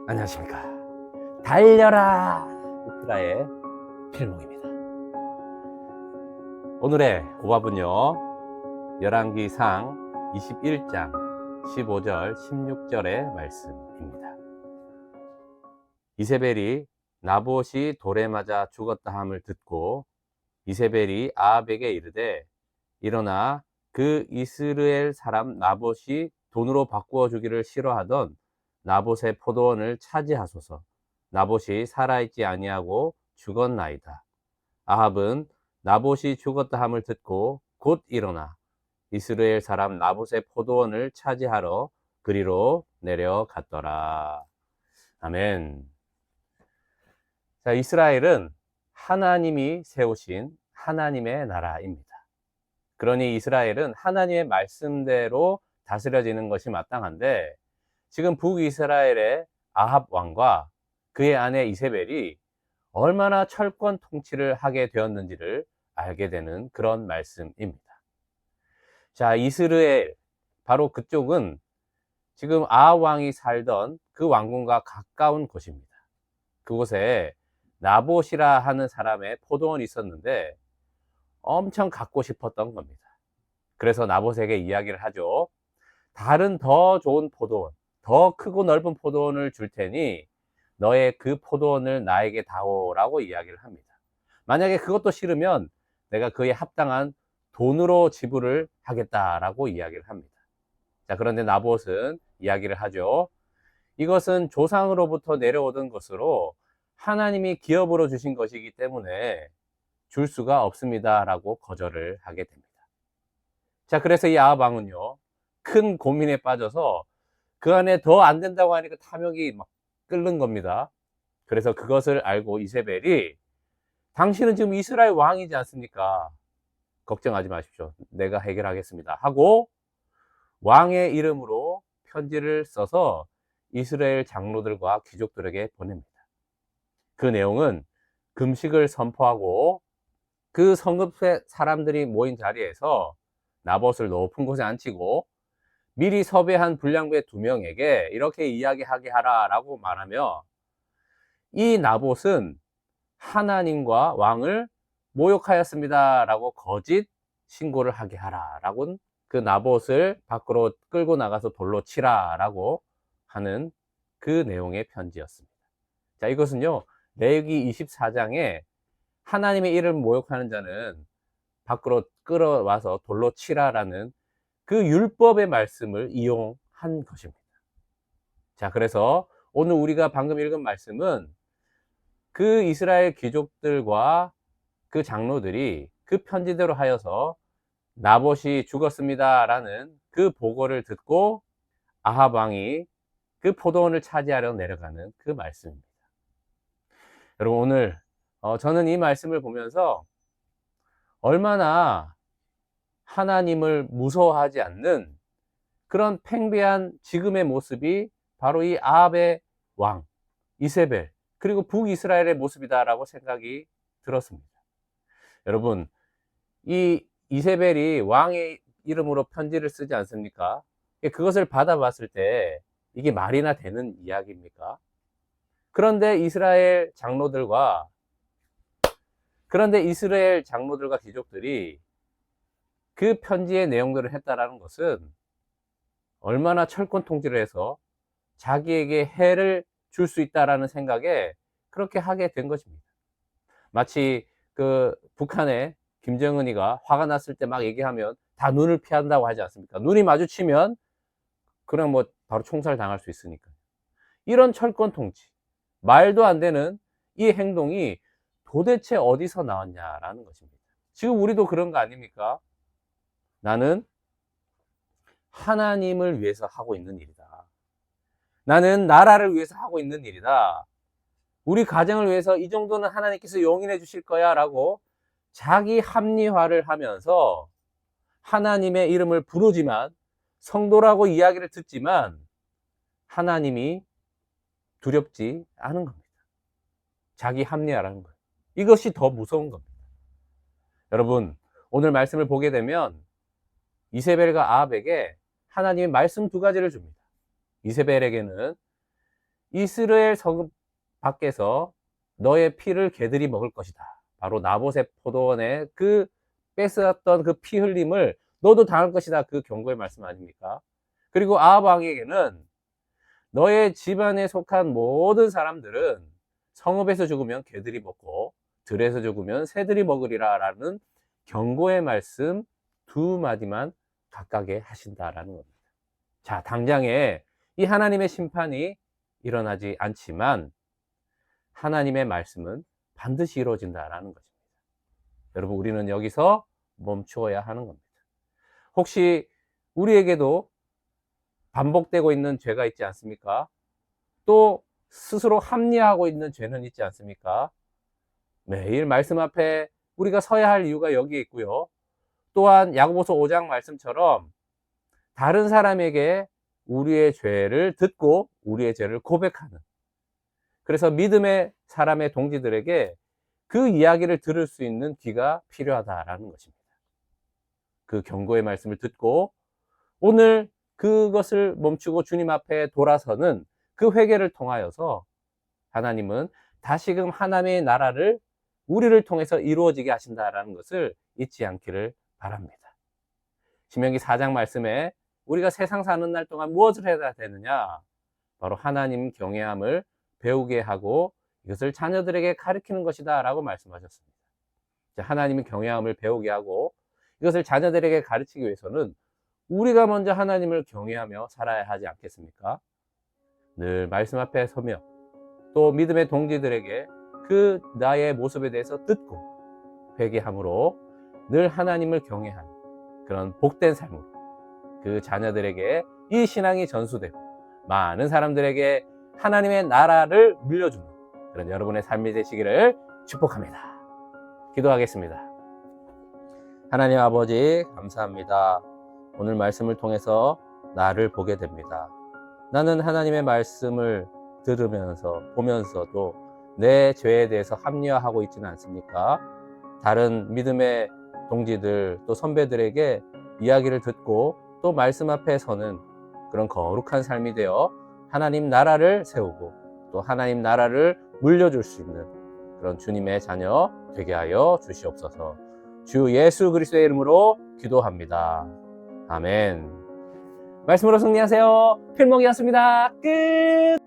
안녕하십니까. 달려라 우프라의 필목입니다. 오늘의 고밥은요, 열왕기상 21장 15절 16절의 말씀입니다. 이세벨이 나봇이 돌에 맞아 죽었다 함을 듣고 이세벨이 아합에게 이르되, 일어나 그 이스라엘 사람 나봇이 돈으로 바꾸어 주기를 싫어하던 나봇의 포도원을 차지하소서. 나봇이 살아있지 아니하고 죽었나이다. 아합은 나봇이 죽었다 함을 듣고 곧 일어나 이스라엘 사람 나봇의 포도원을 차지하러 그리로 내려갔더라. 아멘. 자, 이스라엘은 하나님이 세우신 하나님의 나라입니다. 그러니 이스라엘은 하나님의 말씀대로 다스려지는 것이 마땅한데, 지금 북이스라엘의 아합 왕과 그의 아내 이세벨이 얼마나 철권 통치를 하게 되었는지를 알게 되는 그런 말씀입니다. 자, 이스라엘, 바로 그쪽은 지금 아합 왕이 살던 그 왕궁과 가까운 곳입니다. 그곳에 나봇이라 하는 사람의 포도원이 있었는데 엄청 갖고 싶었던 겁니다. 그래서 나봇에게 이야기를 하죠. 다른 더 좋은 포도원, 더 크고 넓은 포도원을 줄 테니 너의 그 포도원을 나에게 다오라고 이야기를 합니다. 만약에 그것도 싫으면 내가 그에 합당한 돈으로 지불을 하겠다라고 이야기를 합니다. 자, 그런데 나봇은 이야기를 하죠. 이것은 조상으로부터 내려오던 것으로 하나님이 기업으로 주신 것이기 때문에 줄 수가 없습니다 라고 거절을 하게 됩니다. 자, 그래서 이 아합 왕은요, 큰 고민에 빠져서 그 안에 더 안 된다고 하니까 탐욕이 막 끓는 겁니다. 그래서 그것을 알고 이세벨이, 당신은 지금 이스라엘 왕이지 않습니까? 걱정하지 마십시오. 내가 해결하겠습니다 하고 왕의 이름으로 편지를 써서 이스라엘 장로들과 귀족들에게 보냅니다. 그 내용은 금식을 선포하고 그 성읍의 사람들이 모인 자리에서 나봇을 높은 곳에 앉히고 미리 섭외한 불량배 2명에게 이렇게 이야기하게 하라라고 말하며, 이 나봇은 하나님과 왕을 모욕하였습니다 라고 거짓 신고를 하게 하라라고, 그 나봇을 밖으로 끌고 나가서 돌로 치라라고 하는 그 내용의 편지였습니다. 자, 이것은요, 레위기 24장에 하나님의 이름을 모욕하는 자는 밖으로 끌어와서 돌로 치라라는 그 율법의 말씀을 이용한 것입니다. 자, 그래서 오늘 우리가 방금 읽은 말씀은 그 이스라엘 귀족들과 그 장로들이 그 편지대로 하여서 나봇이 죽었습니다 라는 그 보고를 듣고 아합 왕이 그 포도원을 차지하려 내려가는 그 말씀입니다. 여러분, 오늘 저는 이 말씀을 보면서 얼마나 하나님을 무서워하지 않는 그런 팽배한 지금의 모습이 바로 이 아합의 왕 이세벨, 그리고 북이스라엘의 모습이다라고 생각이 들었습니다. 여러분, 이 이세벨이 왕의 이름으로 편지를 쓰지 않습니까? 그것을 받아봤을 때 이게 말이나 되는 이야기입니까? 그런데 이스라엘 장로들과 귀족들이 그 편지의 내용들을 했다라는 것은 얼마나 철권 통치를 해서 자기에게 해를 줄 수 있다라는 생각에 그렇게 하게 된 것입니다. 마치 그 북한의 김정은이가 화가 났을 때 막 얘기하면 다 눈을 피한다고 하지 않습니까? 눈이 마주치면 그냥 뭐 바로 총살 당할 수 있으니까. 이런 철권 통치, 말도 안 되는 이 행동이 도대체 어디서 나왔냐라는 것입니다. 지금 우리도 그런 거 아닙니까? 나는 하나님을 위해서 하고 있는 일이다. 나는 나라를 위해서 하고 있는 일이다. 우리 가정을 위해서 이 정도는 하나님께서 용인해 주실 거야 라고 자기 합리화를 하면서 하나님의 이름을 부르지만, 성도라고 이야기를 듣지만 하나님이 두렵지 않은 겁니다. 자기 합리화라는 거예요. 이것이 더 무서운 겁니다. 여러분, 오늘 말씀을 보게 되면 이세벨과 아합에게 하나님의 말씀 2가지를 줍니다. 이세벨에게는 이스라엘 성읍 밖에서 너의 피를 개들이 먹을 것이다. 바로 나봇의 포도원에 그 뺏어왔던 그 피 흘림을 너도 당할 것이다. 그 경고의 말씀 아닙니까? 그리고 아합 왕에게는 너의 집안에 속한 모든 사람들은 성읍에서 죽으면 개들이 먹고 들에서 죽으면 새들이 먹으리라 라는 경고의 말씀 두 마디만 각각에 하신다라는 겁니다. 자, 당장에 이 하나님의 심판이 일어나지 않지만 하나님의 말씀은 반드시 이루어진다라는 것입니다. 여러분, 우리는 여기서 멈추어야 하는 겁니다. 혹시 우리에게도 반복되고 있는 죄가 있지 않습니까? 또 스스로 합리화하고 있는 죄는 있지 않습니까? 매일 말씀 앞에 우리가 서야 할 이유가 여기에 있고요. 또한 야고보서 5장 말씀처럼 다른 사람에게 우리의 죄를 듣고 우리의 죄를 고백하는, 그래서 믿음의 사람의 동지들에게 그 이야기를 들을 수 있는 귀가 필요하다라는 것입니다. 그 경고의 말씀을 듣고 오늘 그것을 멈추고 주님 앞에 돌아서는 그 회개를 통하여서 하나님은 다시금 하나님의 나라를 우리를 통해서 이루어지게 하신다라는 것을 잊지 않기를 바랍니다. 신명기 4장 말씀에 우리가 세상 사는 날 동안 무엇을 해야 되느냐? 바로 하나님 경외함을 배우게 하고 이것을 자녀들에게 가르치는 것이다 라고 말씀하셨습니다. 하나님의 경외함을 배우게 하고 이것을 자녀들에게 가르치기 위해서는 우리가 먼저 하나님을 경외하며 살아야 하지 않겠습니까? 늘 말씀 앞에 서며 또 믿음의 동지들에게 그 나의 모습에 대해서 듣고 회개함으로 늘 하나님을 경외하는 그런 복된 삶으로 그 자녀들에게 이 신앙이 전수되고 많은 사람들에게 하나님의 나라를 물려주는 그런 여러분의 삶이 되시기를 축복합니다. 기도하겠습니다. 하나님 아버지, 감사합니다. 오늘 말씀을 통해서 나를 보게 됩니다. 나는 하나님의 말씀을 들으면서 보면서도 내 죄에 대해서 합리화하고 있지는 않습니까? 다른 믿음의 동지들 또 선배들에게 이야기를 듣고 또 말씀 앞에 서는 그런 거룩한 삶이 되어 하나님 나라를 세우고 또 하나님 나라를 물려줄 수 있는 그런 주님의 자녀 되게 하여 주시옵소서. 주 예수 그리스도의 이름으로 기도합니다. 아멘. 말씀으로 승리하세요. 필목이었습니다. 끝.